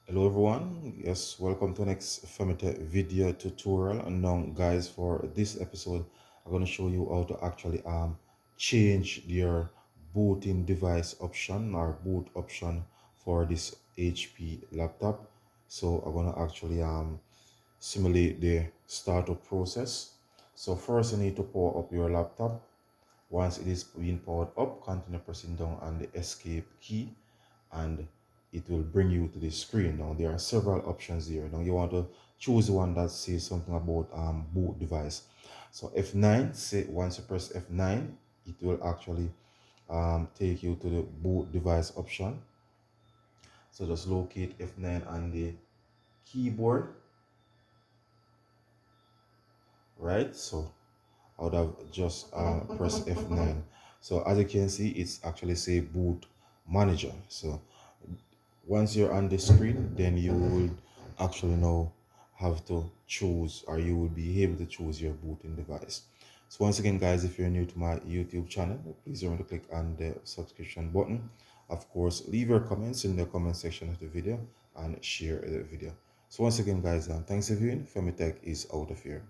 Hello everyone, yes, welcome to next Femite video tutorial. And now guys, for this episode I'm going to show you how to actually change your booting device option or boot option for this HP laptop. So I'm going to actually simulate the startup process. So first you need to power up your laptop. Once it is being powered up, continue pressing down on the escape key and it will bring you to the screen. Now there are several options here. Now you want to choose one that says something about boot device. So F9, say once you press F9, it will actually take you to the boot device option. So just locate F9 on the keyboard, right? So I would have just pressed F9. So as you can see, it's actually say boot manager. So once you're on the screen, then you will actually now have to choose, or you will be able to choose your booting device. So once again guys, if you're new to my YouTube channel, please remember to click on the subscription button. Of course, leave your comments in the comment section of the video and share the video. So once again guys, thanks for viewing. Femitech is out of here.